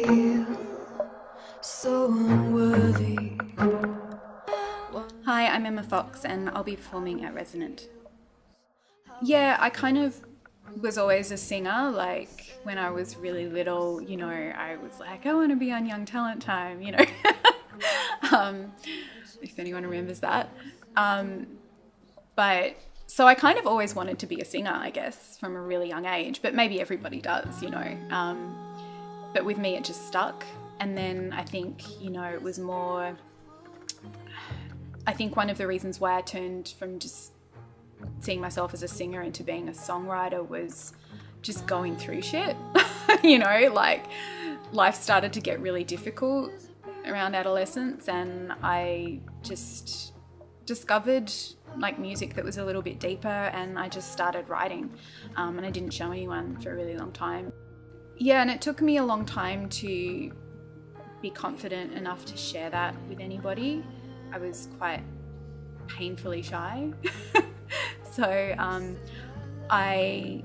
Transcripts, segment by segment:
feel so unworthy. Hi, I'm Emah Fox and I'll be performing at Resonant. Yeah, I kind of was always a singer. Like when I was really little, I was like, I want to be on Young Talent Time, if anyone remembers that. But so I kind of always wanted to be a singer, I guess, from a really young age, but maybe everybody does, But with me, it just stuck. And then I think, it was more, I think one of the reasons why I turned from just seeing myself as a singer into being a songwriter was just going through shit. Like life started to get really difficult around adolescence, and I just discovered like music that was a little bit deeper, and I just started writing, and I didn't show anyone for a really long time. Yeah, and it took me a long time to be confident enough to share that with anybody. I was quite painfully shy. So I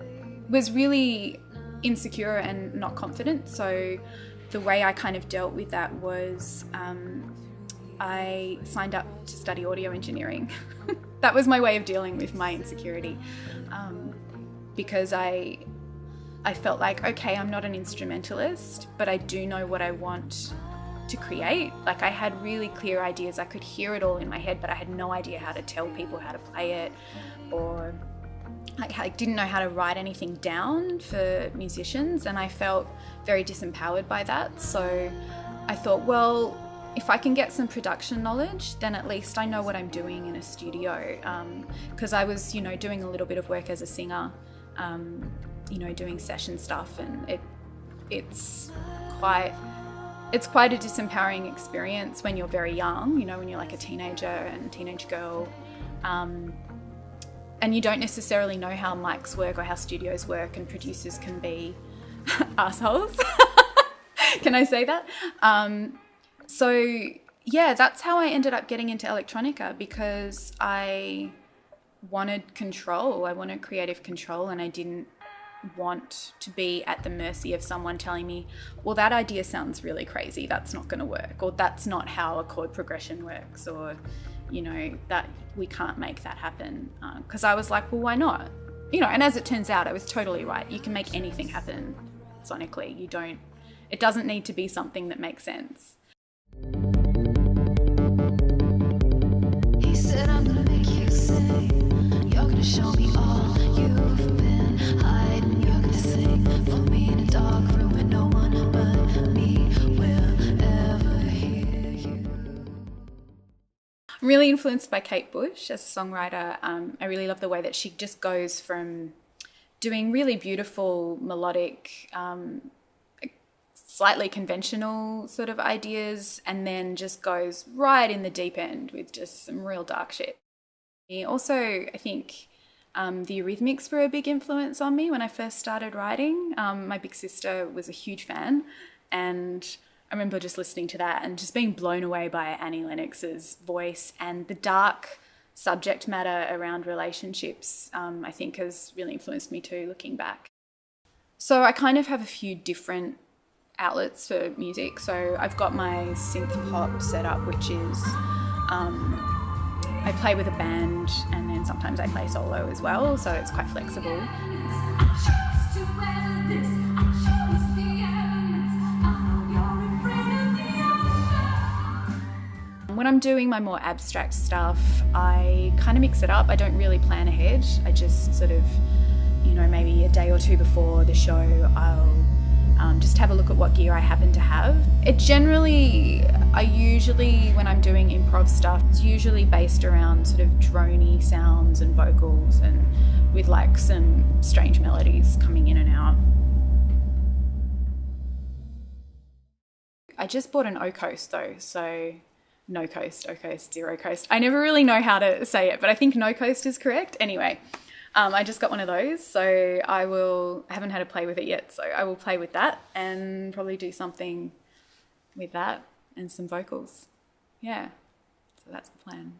was really insecure and not confident. So the way I kind of dealt with that was I signed up to study audio engineering. That was my way of dealing with my insecurity, because I felt like, okay, I'm not an instrumentalist, but I do know what I want to create. Like I had really clear ideas. I could hear it all in my head, but I had no idea how to tell people how to play it, or I didn't know how to write anything down for musicians, and I felt very disempowered by that. So I thought, well, if I can get some production knowledge, then at least I know what I'm doing in a studio. Because I was, doing a little bit of work as a singer, doing session stuff, and it's quite a disempowering experience when you're very young, when you're like a teenager and teenage girl, and you don't necessarily know how mics work or how studios work, and producers can be assholes. Can I say that? So yeah, that's how I ended up getting into electronica, because I wanted control. I wanted creative control, and I didn't want to be at the mercy of someone telling me, well, that idea sounds really crazy, that's not going to work, or that's not how a chord progression works, or that we can't make that happen. Because I was like, well, why not? And as it turns out, I was totally right. You can make anything happen sonically. It doesn't need to be something that makes sense. He said, I'm gonna make you sing. You're gonna show me all you've been hiding. You're gonna sing for me in a dark room where no one but me will ever hear you. I'm really influenced by Kate Bush as a songwriter. I really love the way that she just goes from doing really beautiful, melodic, slightly conventional sort of ideas, and then just goes right in the deep end with just some real dark shit. Also, I think the Eurythmics were a big influence on me when I first started writing. My big sister was a huge fan, and I remember just listening to that and just being blown away by Annie Lennox's voice, and the dark subject matter around relationships, I think has really influenced me too, looking back. So I kind of have a few different outlets for music. So I've got my synth pop setup, which is I play with a band, and then sometimes I play solo as well, so it's quite flexible. When I'm doing my more abstract stuff, I kind of mix it up. I don't really plan ahead. I just sort of, maybe a day or two before the show, I'll just have a look at what gear I happen to have. I usually, when I'm doing improv stuff, it's usually based around sort of droney sounds and vocals, and with like some strange melodies coming in and out. I just bought an O-Coast though, so no coast, O-Coast, zero coast. I never really know how to say it, but I think no coast is correct. Anyway, I just got one of those, so I haven't had to play with it yet, so I will play with that and probably do something with that and some vocals. Yeah, so that's the plan.